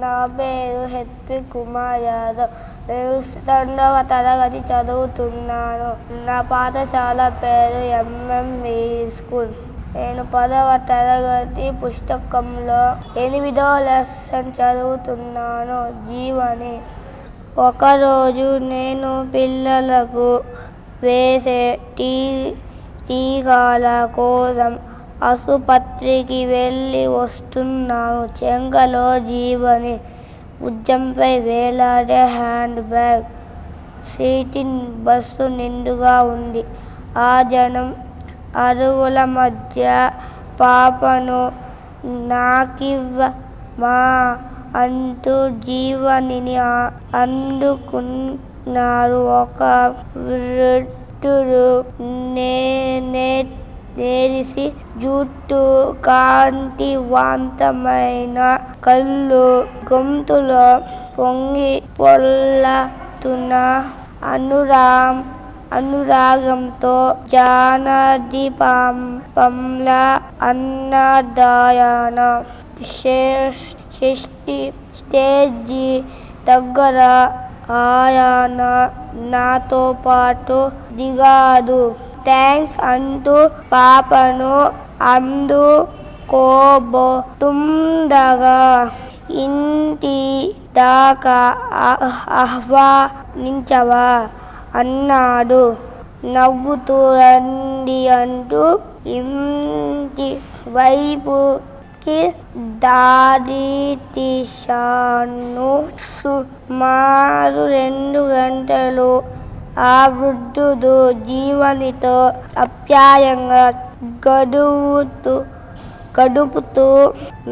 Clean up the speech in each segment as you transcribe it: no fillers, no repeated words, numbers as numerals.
నా పేరు హెత్విక్ కుమార్ యాదవ్. నేను 2వ తరగతి చదువుతున్నాను. నా పాఠశాల పేరు ఎంఎంవి స్కూల్. నేను 10వ తరగతి పుస్తకంలో 8వ లెసన్ చదువుతున్నాను, జీవని. ఒకరోజు నేను పిల్లలకు వేసే టీకాల కోసం ఆసుపత్రికి వెళ్ళి వస్తున్నాను. చెంగలో జీవని, భుజంపై వేలాడే హ్యాండ్ బ్యాగ్. సీటింగ్ బస్సు నిండుగా ఉంది. ఆ జనం అరువుల మధ్య పాపను నాకివ్వమా అంటూ జీవనిని అందుకున్నారు. ఒక వృద్ధుడు నేరిసి జుట్టు, కాంతివంతమైన కళ్ళు, గొంతులో పొంగి పొర్లుతున్న అనురాగంతో జానదీపంలా అన్నదాయన. స్టేజి దగ్గర ఆయన నాతో పాటు దిగాడు. థ్యాంక్స్ అంటూ పాపను అందుకోబోతుండగా ఇంటి దాకా ఆహ్వానించవా అన్నాడు నవ్వుతూ. రండి అంటూ ఇంటి వైపుకి దారి తీశాను. సుమారు 2 గంటలు ఆ వృద్ధుడు జీవనితో ఆప్యాయంగా గడుపుతూ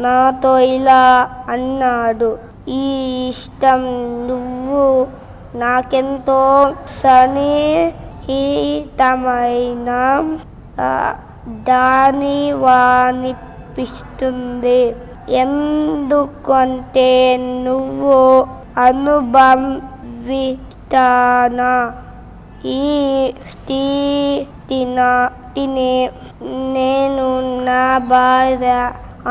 నాతో ఇలా అన్నాడు. ఈ ఇష్టం నువ్వు నాకెంతో సన్నిహితమైన దానివనిపిస్తుంది. ఎందుకంటే నువ్వు అనుభవిస్తానా ఈ స్థితిని నేను నా భార్య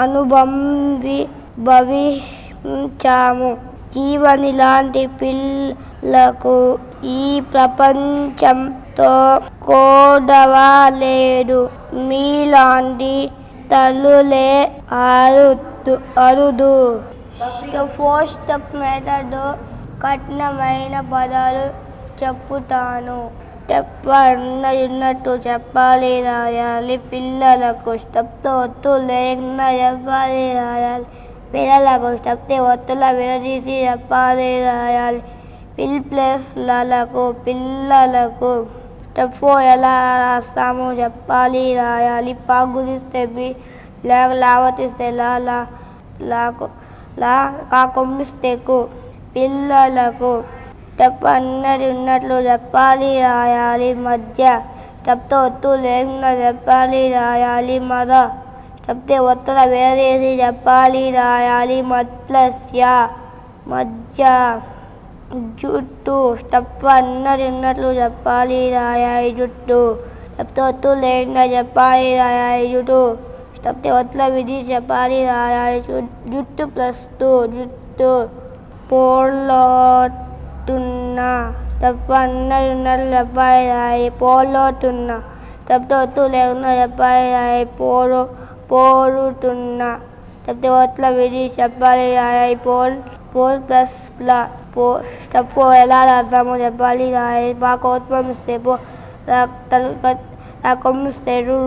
అనుభవించాము. జీవని లాంటి పిల్లకు ఈ ప్రపంచంతో కోడవలేడు. మీలాంటి తల్లులే అరుదు. ఫోర్త్ మెథడ్ కఠినమైన పదాలు చెప్పుతాను. స్టెప్ 1 ఉన్నట్టు చెప్పాలి, రాయాలి. పిల్లలకు స్టెప్తో ఒత్తులు లేకుండా చెప్పాలి, రాయాలి. పిల్లలకు స్టెప్తో ఒత్తుల విడదీసి చెప్పాలి, రాయాలి. పిల్లలకు స్టెప్ 4 ఎలా రాస్తామో చెప్పాలి, రాయాలి. పా గురిస్తే బి, లావతిస్తే లా, కొమ్మిస్తే కు. పిల్లలకు స్టెప్ అన్నది ఉన్నట్లు చెప్పాలి, రాయాలి. మధ్య స్టెప్తో ఒత్తులు లేకుండా చెప్పాలి, రాయాలి. మద స్టెప్తో ఒత్తుల విడదీసి చెప్పాలి, రాయాలి. మధ్య జుట్టు స్టెప్ అన్నది ఉన్నట్లు చెప్పాలి, రాయాలి. జుట్టు స్టెప్తో ఒత్తులు లేకుండా చెప్పాలి, రాయాలి. జుట్టు స్టెప్తో ఒత్తుల విడదీసి చెప్పాలి, రాయాలి. జుట్టు +2 జుట్టు. పోలోతున్నా స్టెప్ అన్నది ఉన్నట్లు చెప్పాలి, రాయాలి. పోలోతున్నా స్టెప్తో ఒత్తులు లేకుండా చెప్పాలి, రాయాలి. పోరుతున్నా స్టెప్తో ఒత్తుల విడదీసి చెప్పాలి, రాయాలి. స్టెప్ 4 ఎలా రాస్తామో చెప్పాలి, రాయాలి. పా కొమ్మిస్తే పో, రా కొమ్మిస్తే రు,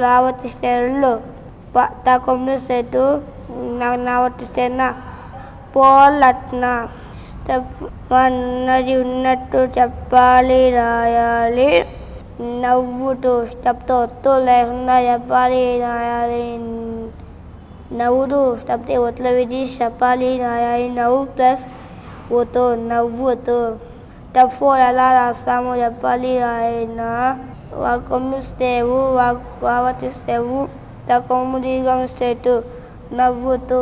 లావతిస్తే రుళ్ళు. తా కొమ్మిస్తే టు, నావతిస్తే నా. పోలట్న స్టెప్ 1 ఉన్నది ఉన్నట్టు చెప్పాలి, రాయాలి. నవ్వుతూ స్టెప్తో ఒత్తులు లేకుండా చెప్పాలి, రాయాలి. నవ్వుతూ స్టెప్తో ఒత్తుల విడదీసి చెప్పాలి, రాయాలి. నవ్వుతూ. స్టెప్ 4 ఎలా రాస్తామో చెప్పాలి, రాయాలి. వా కొమ్మిస్తే ఊ, వావతిస్తే ఊ, తా కొమ్ము దీర్ఘమిస్తే టు. నవ్వుతూ